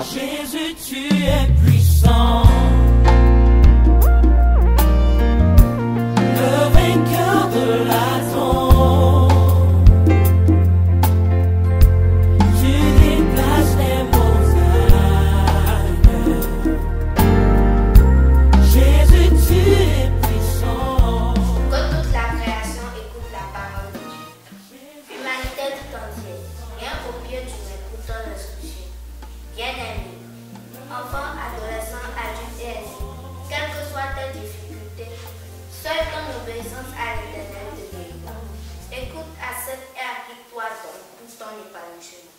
Jésus, tu es puissant. Le vainqueur de la tombe. Tu déplaces les montagnes. Jésus, tu es puissant. Que toute la création écoute la parole de Dieu. L'humanité tout entière, rien qu'au pied du écoutant le sujet. Bien-aimé, enfants, adolescents, adultes et aînés, quelles que soient tes difficultés, seule ton obéissance à l'Éternel te guérira. Écoute, accepte et applique-toi donc pour ton épanouissement.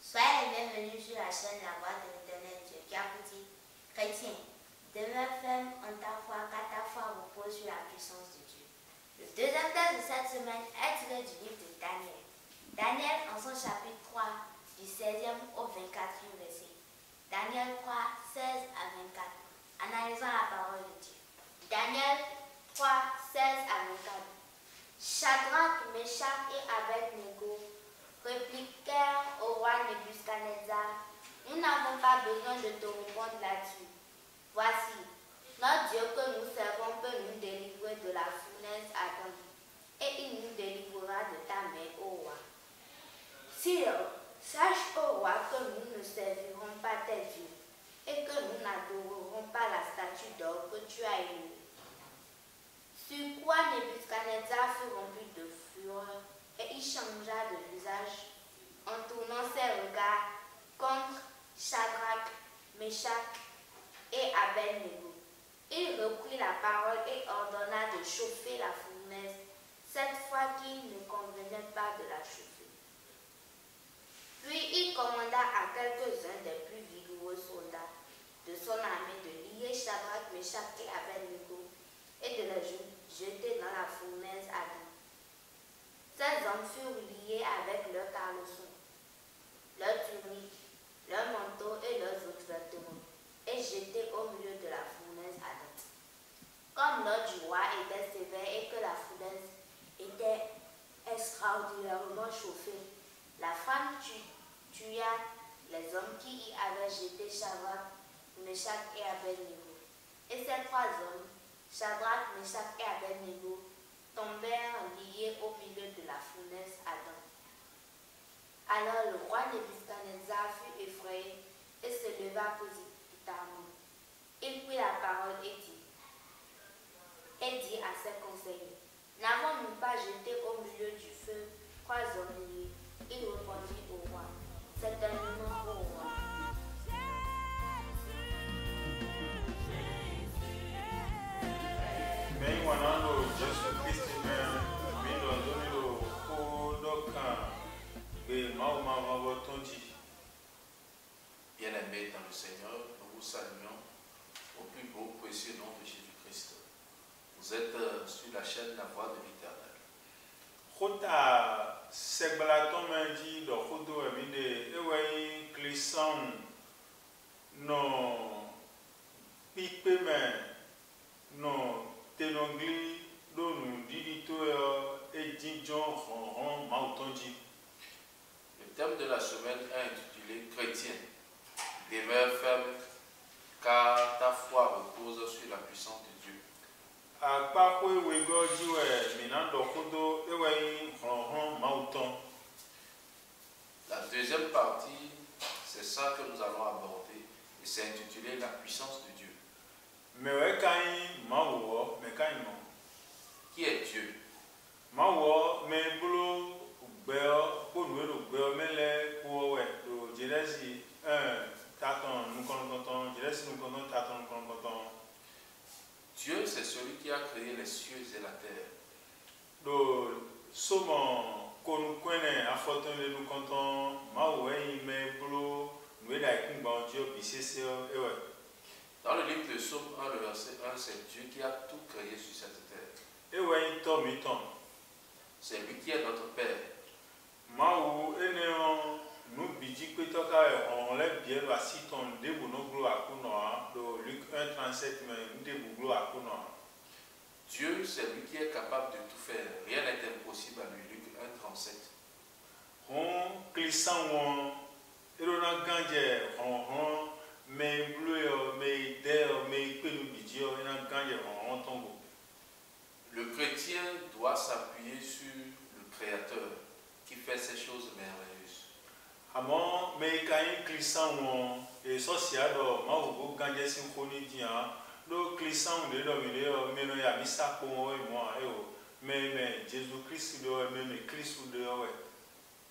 Soyez les bienvenus sur la chaîne La Voix de l'Éternel Dieu qui a pour dit, chrétien, demeure ferme en ta foi car ta foi repose sur la puissance de Dieu. Le deuxième texte de cette semaine est tiré du livre de Daniel. Daniel en son chapitre 3 du 16e au 24e verset. Daniel 3, 16 à 24. Analysons la parole de Dieu. Daniel 3, 16 à 24. Shadrach, Meshach et Abed-Nego répliquèrent au roi Nebuchadnezzar. Nous n'avons pas besoin de te répondre là-dessus. Voici, notre Dieu que nous servons peut nous délivrer de la fournaise ardente, et il nous délivrera de ta main, ô roi. Sire, sache, ô roi, que nous ne servirons pas tes dieux, et que nous n'adorerons pas la statue d'or que tu as élevée. Sur quoi Nebuchadnezzar fut rempli de fureur, et il changea de visage, en tournant ses regards contre Shadrach, Meshach et Abed-Nego. Il reprit la parole et ordonna de chauffer la fournaise, cette fois qu'il ne convenait pas de la chauffer. Puis il commanda à quelques-uns des plus vigoureux soldats de son armée de lier Shadrach, Meshach et Abed-Nego et de les jeter dans la fournaise ardente. Ces hommes furent liés avec leurs carlossons, leurs tuniques, leurs manteaux et leurs autres vêtements, et jetés au milieu de la fournaise ardente. Comme l'ordre du roi était sévère et que la fournaise était extraordinairement chauffée, la femme tua les hommes qui y avaient jeté Shadrach, Meshach et Abed-Nego. Et ces trois hommes, Shadrach, Meshach et Abed-Nego, tombèrent liés au milieu de la fournaise ardente. Alors le roi Nebuchadnezzar fut effrayé et se leva précipitamment. Il prit la parole et dit à ses conseillers, n'avons-nous pas jeté au milieu du feu trois hommes liés? Il répondit au roi, certainement au roi. Bien-aimés dans le Seigneur, nous vous saluons au plus beau, précieux nom de Jésus-Christ. Vous êtes sur la chaîne La Voix de l'Éternel. Kota segbalaton menji do kodo emide ewei klisan no pipe men no tenongli donu didito edinjon ron mautonji. Le thème de la semaine est intitulé Chrétien. Demeure ferme car ta foi repose sur la puissance de Dieu. La deuxième partie, c'est ça que nous allons aborder et c'est intitulé La puissance de Dieu. Qui est Dieu? Dieu, c'est celui qui a créé les cieux et la terre. Dans le livre de Psaume 1, le verset 1, c'est Dieu qui a tout créé sur cette terre. C'est lui qui est notre Père. Dieu, c'est lui qui est capable de tout faire. Rien n'est impossible à lui. Luc 1,37. clissant et social maou ganje symphonie dia do clissant de dominer mais no ya misa ko moi mais Jésus Christ de mais Christ de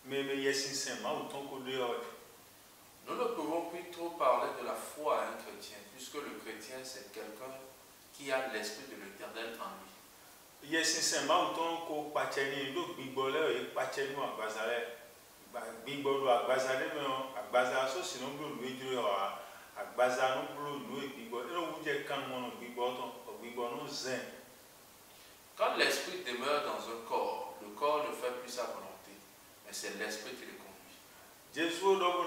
mais yesin saint maou ton ko de Nous ne pouvons plus trop parler de la foi à un chrétien, puisque le chrétien c'est quelqu'un qui a l'esprit de l'Éternel en lui. Yesin saint maou ton ko pacheni do bigbole e pacheni wa bazare bigbolo agbazare me agbaza so sinon blo nuidro agbaza no blo nu bigbo e no wuje kan mo no bigbo no zen. Quand l'esprit demeure dans un corps, le corps ne fait plus sa volonté, mais c'est l'esprit qui le conduit. Jésus dogo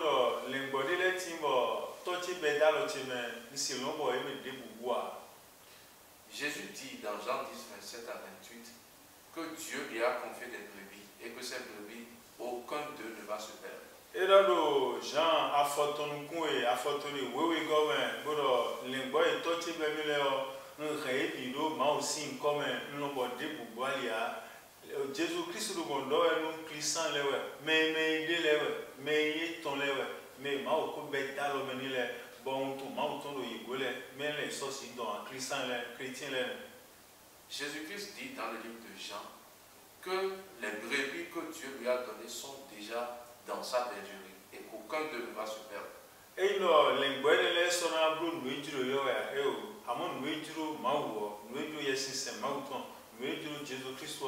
lengbodi le timbo tochi bedalo chime nsilombo eme debuwa. Jésus dit dans Jean 10, 27 à 28 que Dieu lui a confié des brebis et que ces brebis, aucun d'eux ne va se perdre. Et là, Jean a photoné, oui, comme bodo lengbo et tochi bemileo nreibido mausin comme nombo debuwalia. Jésus Christ du monde est nous clissant les mais il est mais il ton les mais mao ko beta lo menile bon tout mao ton do yigole mais les soci dans clissant les chrétiens les. Jésus Christ dit dans le livre de Jean que les brebis que Dieu lui a données sont déjà dans sa bergerie et qu'aucun d'eux ne va se perdre. Et non l'engouement les sona blou nuijuro yo ya amon nuijuro mao nuijuro yesin mao ton Jésus Christ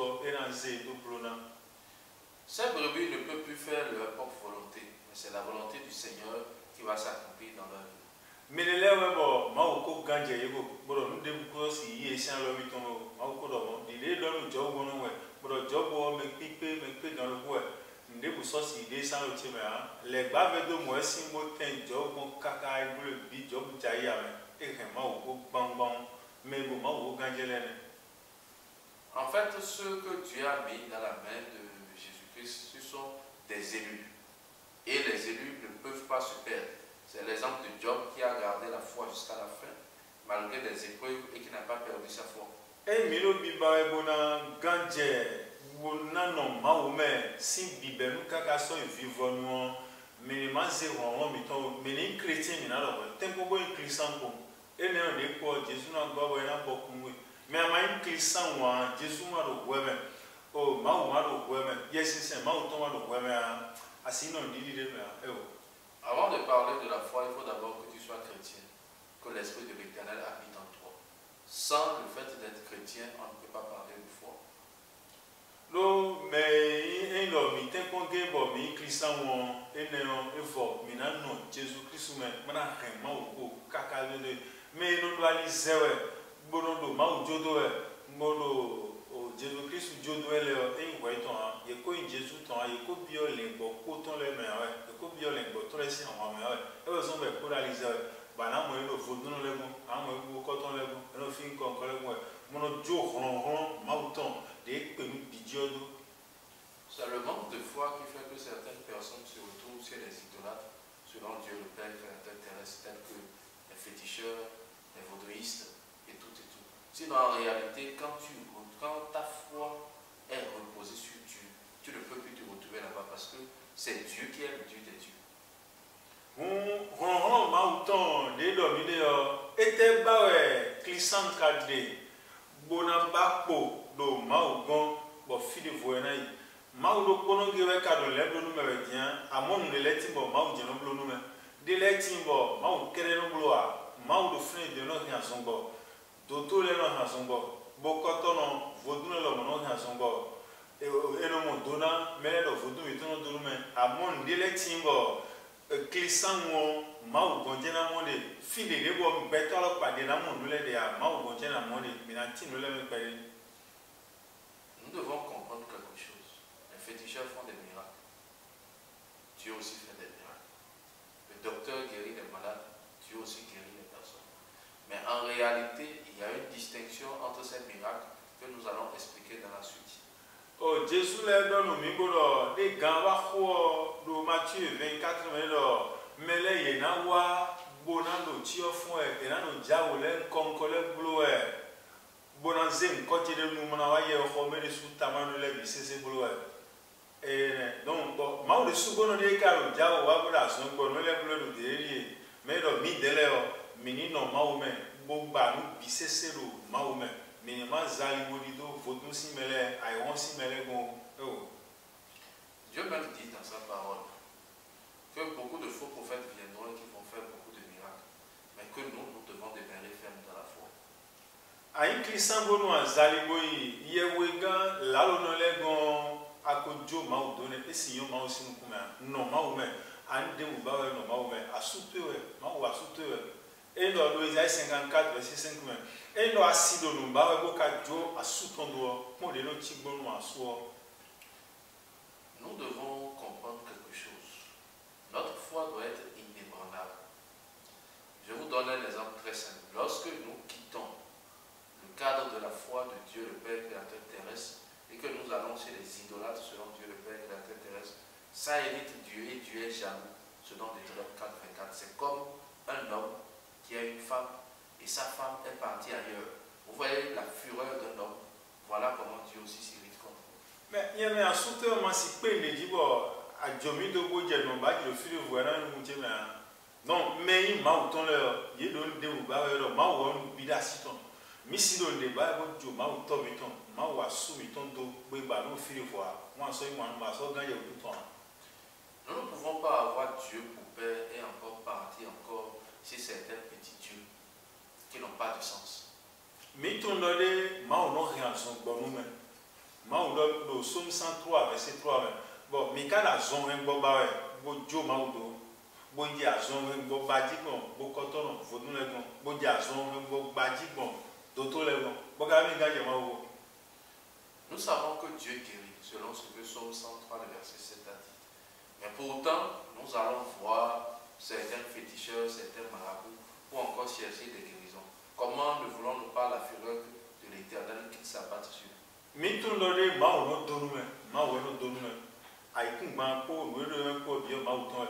ces brebis ne peuvent plus faire leur propre volonté, mais c'est la volonté du Seigneur qui va s'accomplir dans leur vie. Mais les lèvres, Maoko Ganje, Boro, nous devons aussi y échanger le miton, Maoko Domo, il est dans le job, Boro, job, mais piqué dans le bois. Nous devons aussi y échanger le théma. Les baves de moi, si moi, t'es job, mon caca, et le bid job, Jaya, et Maoko Bang, mais Maoko Ganje. En fait, ceux que Dieu a mis dans la main de Jésus-Christ, ce sont des élus. Et les élus ne peuvent pas se perdre. C'est l'exemple de Job qui a gardé la foi jusqu'à la fin, malgré des épreuves et qui n'a pas perdu sa foi. Et Milo Biba et Bona Ganje, Bonanon Mahomet, si Biba nous cacassons et vivons, mais les mazérons, mais les chrétiens, tempo bon clissant. Et non, les quoi, Jésus n'a pas beaucoup. Mais à ma clissant, Jésus m'a le web. Oh, Mahoma le web. Yes, c'est Mahoma le web. Assis non, dit Avant de parler de la foi, il faut d'abord que tu sois chrétien, que l'Esprit de l'Éternel habite en toi. Sans le fait d'être chrétien, on ne peut pas parler de foi. Non, mais il a mis un peu de mi clissant, et non, mais non, Jésus Christ, mais mais non, doit aller bonodo mau jodo modo Jésus Christ jodo et voiton et ko Jésus ton et ko bio lembo ko ton le me et ko bio lembo to le si en me e o so be ko réaliser bana mo no fo no le mo amo ko ton le mo no fin kon ko le mo mono jo ron mau ton de pe mi bidiodo. C'est le manque de foi qui fait que certaines personnes se retrouvent chez les idolâtres selon Dieu le Père créateur terrestre, tels que les féticheurs, les vaudouistes et tout. Sinon, en réalité, quand ta foi est reposée sur Dieu, tu ne peux plus te retrouver là-bas parce que c'est Dieu qui est le Dieu des dieux. Mauton, des dominés, était baoué, clissant cadré, bonabako, do maugon, bo fide voyanaï. Maudo konogiwe kado leblo nume bien, amon de letimbo, mau genoblo nume, de letimbo, mau kereno bloa, maudo frère de notre yansongo. D'autres les gens sont bons. Beaucoup de gens votent le nom sont bons. Et nous mon donnant, mais le vote nous est non donné. À mon délectimbo, clissant mon mau gondena monde, fini de bon bête alors pas de la monde le de à mau gondena monde, mais n'anti nous le paye. Nous devons comprendre quelque chose. Les féticheurs font des miracles. Dieu aussi fait des miracles. Le docteur guérit les malades. Dieu aussi guérit les personnes. Mais en réalité, il y a une distinction entre ces miracles que nous allons expliquer dans la suite. Oh, Jésus l'a donné au micro, des gars, do Matthieu 24, mais là, il y a un wa, bonando, tiofoué, et là, nous diabolons, comme collègue bloué, bonanzem, quand il est nous, on a eu un homme de sous taman de la vie, c'est bloué. Donc, Mao de Subono de Caro, Jao, Wabra, son bon, le bleu de Dérier, mais le Mideleo, Menino Mahomet, Boba, Bissesero, Mahomet, Minima Zalimodido, Voto Simele, Ayon Simele, bon. Dieu même dit dans sa parole que beaucoup de faux prophètes viendront et qui vont faire beaucoup de miracles, mais que nous devons demeurer fermes dans la foi. Aïe, Christian Bono, Zaliboy, Yewega, Lalonolegon, Akojo, Mao donne, et si yo Mao Simukume, non, Mahomet, Ande Ubawe, non, Mahomet, a soutenu, Mao a soutenu, et dans l'Oïsaïe 54, verset 5, et dans Asido, nous, Bawe Bokajo, a soutenu, modèle Tibono, à soi. Nous devons comprendre quelque chose. Notre foi doit être inébranlable. Je vous donne un exemple très simple. Lorsque nous quittons le cadre de la foi de Dieu le Père créateur terrestre et que nous allons chez les idolâtres selon Dieu le Père créateur terrestre, ça évite Dieu et Dieu est jaloux selon Deutéronome 4, 24. C'est comme un homme qui a une femme et sa femme est partie ailleurs. Vous voyez la fureur d'un homme. Voilà comment Dieu aussi s'irrite contre vous. Mais il y a un soutien, moi, si peu de dit, à Djomi de Boudjel, non, bah, le fil de voilà, nous, non, mais il m'a autant l'heure, il donne des bas, m'a ou un bidasiton. Mais si l'on débat, vous, m'a ou tomiton, m'a ou à soumiton, de Béba, nous, fil de voir. Moi, ça, il m'a sauvé gagner tout le temps. Nous ne pouvons pas avoir Dieu pour Père et encore partir encore chez certains petits dieux qui n'ont pas de sens. Mais ton donné, m'a ou non rien, son bon nous-mêmes. Maoudo, Somme 103, verset 3. Bon, mais quand la zone est bon, bon, Joe Maoudo, bon, il y a zone, bon, badi, bon, bon, coton, bon, nous les bon, bon, il y a zone, bon, badi, bon, d'autres les bon, bon, quand même, il y a Maoudo. Nous savons que Dieu guérit, selon ce que Somme 103, le verset 7 a dit. Mais pourtant, nous allons voir certains féticheurs, certains marabouts, pour encore chercher des guérisons. Comment ne voulons-nous pas la fureur de l'Éternel qui s'abatte sur nous? Mais tout le monde, Mao no donne, Mao no donne. Aïkoum Banco, nous devons bien Maouton.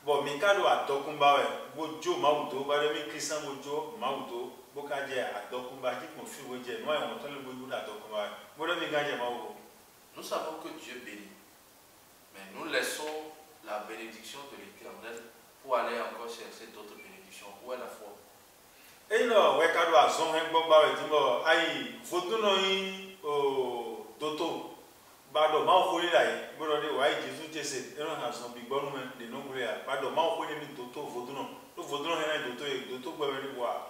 Bon, Mikado a Dokumba, Bojo Maudo, Badami Christian Bojo, Maudo, Bokadia, a Dokumba, qui confie au Dieu, moi, on entend le bout à Dokumba. Bodami Gaya Mao. Nous savons que Dieu bénit, mais nous laissons la bénédiction de l'Éternel pour aller encore chercher d'autres bénédictions. Où est la foi? Et non, Wekado a son Bomba, Dimo, aïe, Fotunoi. Doto bado ma okoli lai bodo de wai Jesus jese ero ha so big bonu men de no gure bado ma okoli ni doto voduno hena doto gbe ni wa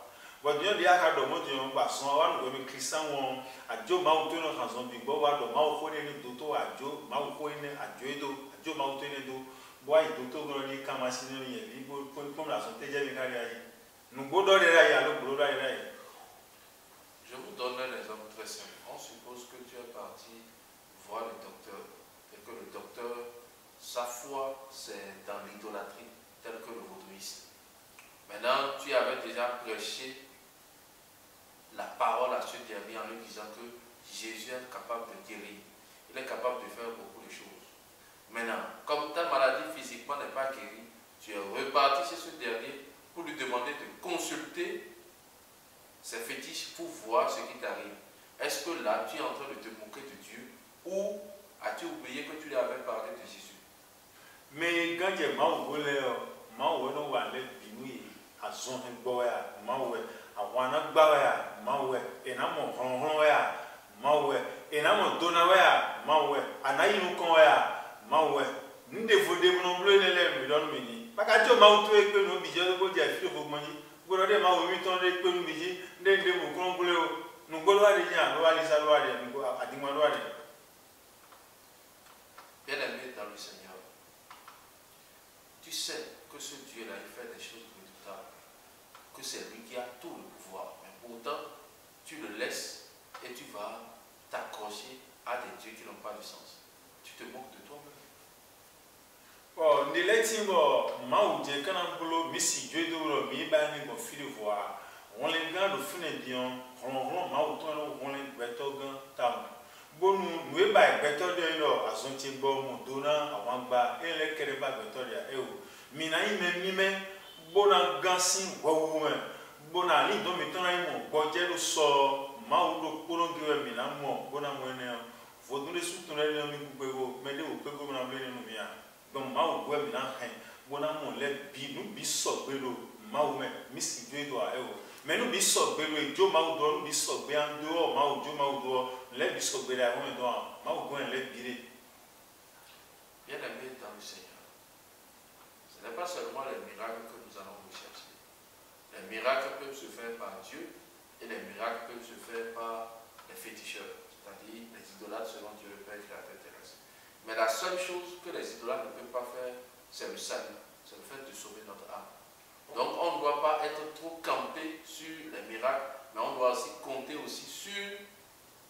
but you dey aka do mo de on gba son wa no be Christian won ajo ma oto no ha so big bo bado ma okoli ni doto ajo ma okoli ni ajo ma oto ni do boy doto gro ni kama sinu ni e bi bo kom la so teje mi kari ayi nu bodo de rai alo bodo rai. Je vous donne un exemple très simple. On suppose que tu es parti voir le docteur et que le docteur, sa foi, c'est dans l'idolâtrie, tel que le vaudouisme. Maintenant, tu avais déjà prêché la parole à ce dernier en lui disant que Jésus est capable de guérir. Il est capable de faire beaucoup de choses. Maintenant, comme ta maladie physiquement n'est pas guérie, tu es reparti chez ce dernier pour lui demander de consulter ces fétiches pour voir ce qui t'arrive. Est-ce que là, tu es en train de te moquer de Dieu ou as-tu oublié que tu lui avais parlé de Jésus? Mais quand j'ai mal no wale binui a zon boya mawe a wana gbaya mawe enamo honhon ya mawe enamo dona ya mawe anayi nu kon ya mawe nde fode mo blo lele mi don mi ni bakajo mauto e pe no bi je go je fi fo monyi gboro de mawe mi ton de pe nu bi ji nde mo kon blo nu gboro wa de jan lo wa li sa lo wa de ngo adimo lo wa de. Bien-aimé dans le Seigneur, tu sais que ce Dieu-là, il fait des choses redoutables, que c'est lui qui a tout le pouvoir. Mais pourtant, tu le laisses et tu vas t'accrocher à des dieux qui n'ont pas de sens. Tu te moques de toi-même. Oh, ne letimo mauje kana bulo misi jodo ro mi ba ni mo fi de voir. On les gars de fine dion, on mauton on les beto gan tam. Bonu nous ba beto de no azonti bo mo dona awangba ele kere ba beto ya e o. Mina ime bona gansin wawu men bona li do mi tan mo boje lo so maudo kolongire mina mo bona mo ene Faut nous les soutenir dans les coups, mais les coups comme on a besoin nous bien. Donc ma ou ouais maintenant hein, bon à mon lait bi nous bi so belo ma ou mais si Dieu doit mais nous bi so belo et Dieu ma ou doit nous bi so be en dehors ma ou Dieu ma ou doit lait bi so belo on doit ma ou bon lait bi. Bien aimé dans le Seigneur, ce n'est pas seulement les miracles que nous allons rechercher. Les miracles peuvent se faire par Dieu et les miracles peuvent se faire par les féticheurs, c'est-à-dire les idolâtres selon Dieu le Père créateur terrestre. Mais la seule chose que les idolâtres ne peuvent pas faire, c'est le salut, c'est le fait de sauver notre âme. Donc on ne doit pas être trop campé sur les miracles, mais on doit aussi compter aussi sur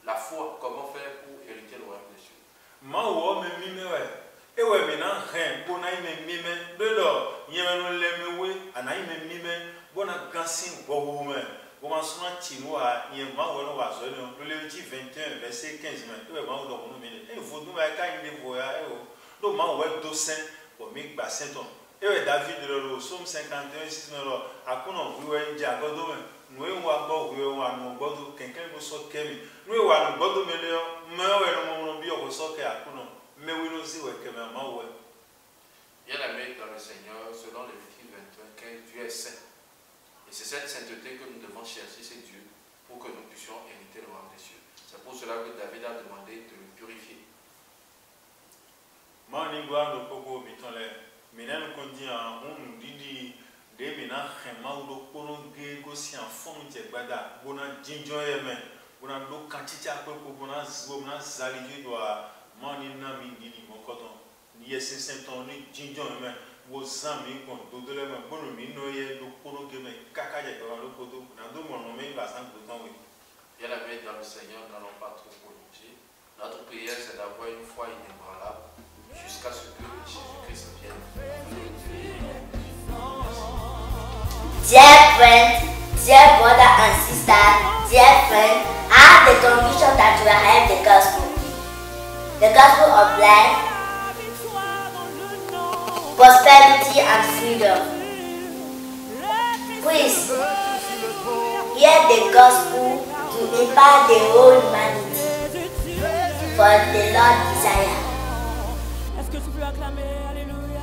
la foi, comment faire pour hériter le royaume des cieux. Ma ou me mime ouais. Et ouais maintenant hein, bon à me mime de l'or, y a un lemme ouais, ana me mime, bon à gansin bon ouais. Bon en ce moment chinois, y a ma ou on va se le Lévitique 21 verset 15 mais ouais ma ou donc nous mine. Et faut nous va quand il voya donc ma ou ouais docent pour me bassin ton. Et ouais David le Somme 51 6 non akono wiwe nja godo me nous wa bo wiwe wa no godo quelqu'un ko so kemi nous wa no godo me le me we no mo bi ko so ke akono me we no si we ke me ma we. Bien aimé dans le Seigneur, selon Lévitique 21, 15, Dieu est saint. Et c'est cette sainteté que nous devons chercher, c'est Dieu, pour que nous puissions hériter le royaume des cieux. C'est pour cela que David a demandé de le purifier. Ma ni gwa no koko bitole menen ko di an on didi de mena khema u do kono ge go si an fon je gbada bona jinjo yemen bona do kanticha ko bona zwo na zali je do ma ni na mi didi mo koton ni yesi senton ni jinjo yemen wo zami ko do do le me bono mi no ye do kono ge me kaka je do lo kodo na do mo no me ba san ko ton we. Bien aimé dans le Seigneur, n'allons pas trop prolonger. Notre prière, c'est d'avoir une foi inébranlable jusqu'à ce que Jésus-Christ vienne. Dear friends, dear brother and sister, dear friend, I have the conviction that you will have the gospel of life, prosperity and freedom. Please, hear the gospel to impact the whole humanity, for the Lord desire. Est-ce que tu peux acclamer, alléluia?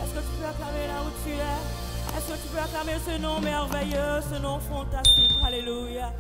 Est-ce que tu peux acclamer là où tu es? Est-ce que tu peux acclamer ce nom merveilleux, ce nom fantastique, alléluia?